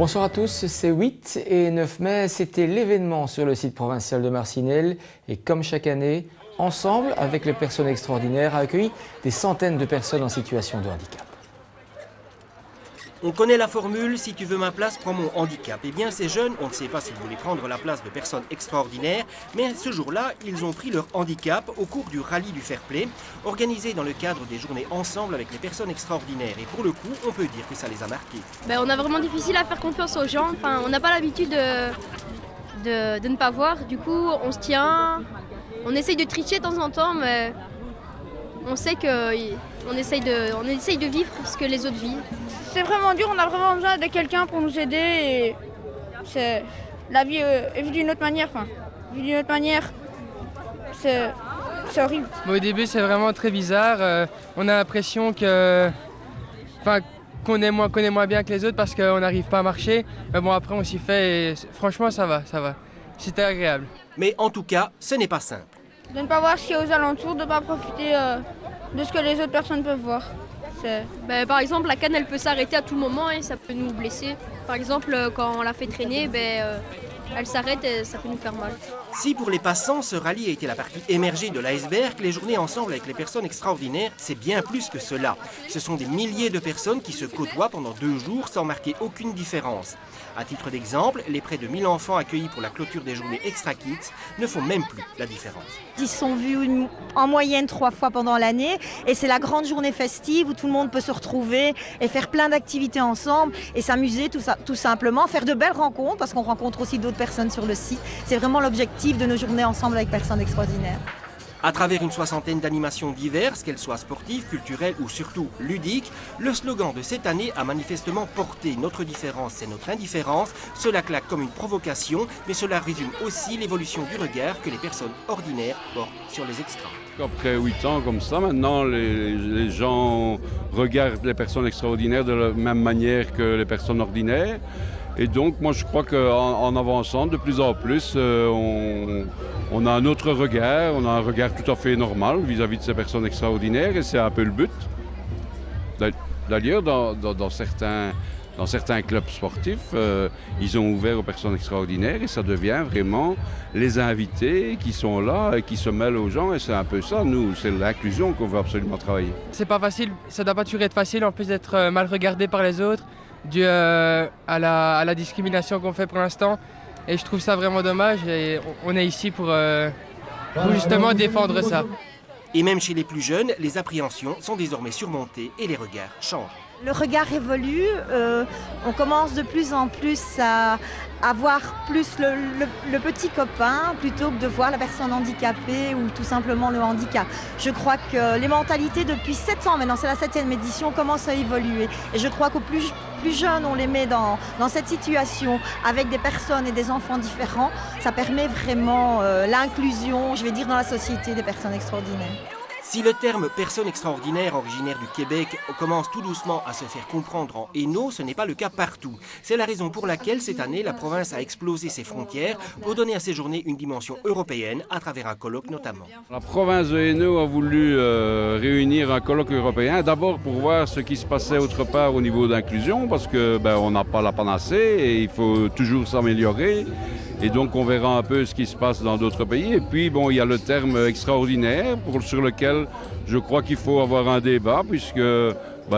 Bonsoir à tous, c'est 8 et 9 mai, c'était l'événement sur le site provincial de Marcinelle et comme chaque année, ensemble avec les personnes extraordinaires, a accueilli des centaines de personnes en situation de handicap. On connaît la formule, si tu veux ma place, prends mon handicap. Eh bien, ces jeunes, on ne sait pas s'ils voulaient prendre la place de personnes extraordinaires, mais ce jour-là, ils ont pris leur handicap au cours du rallye du fair play, organisé dans le cadre des journées ensemble avec les personnes extraordinaires. Et pour le coup, on peut dire que ça les a marqués. On a vraiment difficile à faire confiance aux gens. Enfin, on n'a pas l'habitude de ne pas voir. Du coup, on se tient, on essaye de tricher de temps en temps, mais on sait qu'on essaye de vivre ce que les autres vivent. C'est vraiment dur, on a vraiment besoin de quelqu'un pour nous aider. Et la vie est vue d'une autre manière. C'est horrible. Au début, c'est vraiment très bizarre. On a l'impression qu'on est moins bien que les autres parce qu'on n'arrive pas à marcher. Mais bon, après, on s'y fait et franchement, ça va. C'était agréable. Mais en tout cas, ce n'est pas simple. De ne pas voir ce qu'il y a aux alentours, de ne pas profiter de ce que les autres personnes peuvent voir. Par exemple, la canne, elle peut s'arrêter à tout moment et ça peut nous blesser. Par exemple, quand on la fait traîner, elle s'arrête et ça peut nous faire mal. Si pour les passants, ce rallye a été la partie émergée de l'iceberg, les journées ensemble avec les personnes extraordinaires, c'est bien plus que cela. Ce sont des milliers de personnes qui se côtoient pendant 2 jours sans marquer aucune différence. À titre d'exemple, les près de 1000 enfants accueillis pour la clôture des journées Extra Kids ne font même plus la différence. Ils sont vus en moyenne 3 fois pendant l'année et c'est la grande journée festive où tout le monde peut se retrouver et faire plein d'activités ensemble et s'amuser tout simplement, faire de belles rencontres parce qu'on rencontre aussi d'autres personnes sur le site. C'est vraiment l'objectif de nos journées ensemble avec personnes extraordinaires. À travers une 60aine d'animations diverses, qu'elles soient sportives, culturelles ou surtout ludiques, le slogan de cette année a manifestement porté « Notre différence, c'est notre indifférence ». Cela claque comme une provocation, mais cela résume aussi l'évolution du regard que les personnes ordinaires portent sur les extras. Après 8 ans comme ça, maintenant, les gens regardent les personnes extraordinaires de la même manière que les personnes ordinaires. Et donc, moi, je crois qu'en avançant de plus en plus, on a un autre regard, on a un regard tout à fait normal vis-à-vis de ces personnes extraordinaires, et c'est un peu le but. D'ailleurs, dans certains clubs sportifs, ils ont ouvert aux personnes extraordinaires, et ça devient vraiment les invités qui sont là et qui se mêlent aux gens, et c'est un peu ça, nous, c'est l'inclusion qu'on veut absolument travailler. C'est pas facile, ça doit pas toujours être facile, en plus d'être mal regardé par les autres, dû à la discrimination qu'on fait pour l'instant. Et je trouve ça vraiment dommage et on est ici pour justement défendre ça. Et même chez les plus jeunes, les appréhensions sont désormais surmontées et les regards changent. Le regard évolue, on commence de plus en plus à voir plus le petit copain plutôt que de voir la personne handicapée ou tout simplement le handicap. Je crois que les mentalités depuis 7 ans, maintenant c'est la 7e édition, commencent à évoluer. Et je crois qu'au plus jeunes on les met dans cette situation avec des personnes et des enfants différents, ça permet vraiment l'inclusion, je vais dire, dans la société des personnes extraordinaires. Si le terme « personne extraordinaire » originaire du Québec commence tout doucement à se faire comprendre en Hainaut, ce n'est pas le cas partout. C'est la raison pour laquelle cette année, la province a explosé ses frontières pour donner à ces journées une dimension européenne à travers un colloque notamment. La province de Hainaut a voulu réunir un colloque européen, d'abord pour voir ce qui se passait autre part au niveau d'inclusion, parce qu'on n'a pas la panacée et il faut toujours s'améliorer. Et donc on verra un peu ce qui se passe dans d'autres pays. Et puis bon, il y a le terme extraordinaire sur lequel je crois qu'il faut avoir un débat puisque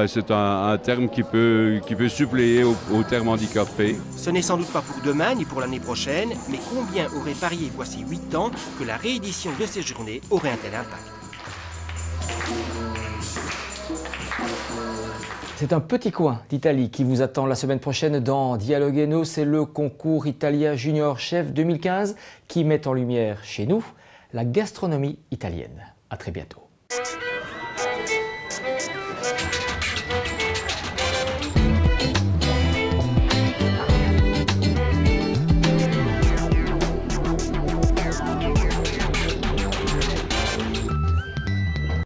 c'est un terme qui peut suppléer au terme handicapé. Ce n'est sans doute pas pour demain ni pour l'année prochaine, mais combien aurait parié voici 8 ans que la réédition de ces journées aurait un tel impact? C'est un petit coin d'Italie qui vous attend la semaine prochaine dans Dialogue Hainaut. C'est le concours Italia Junior Chef 2015 qui met en lumière chez nous la gastronomie italienne. À très bientôt.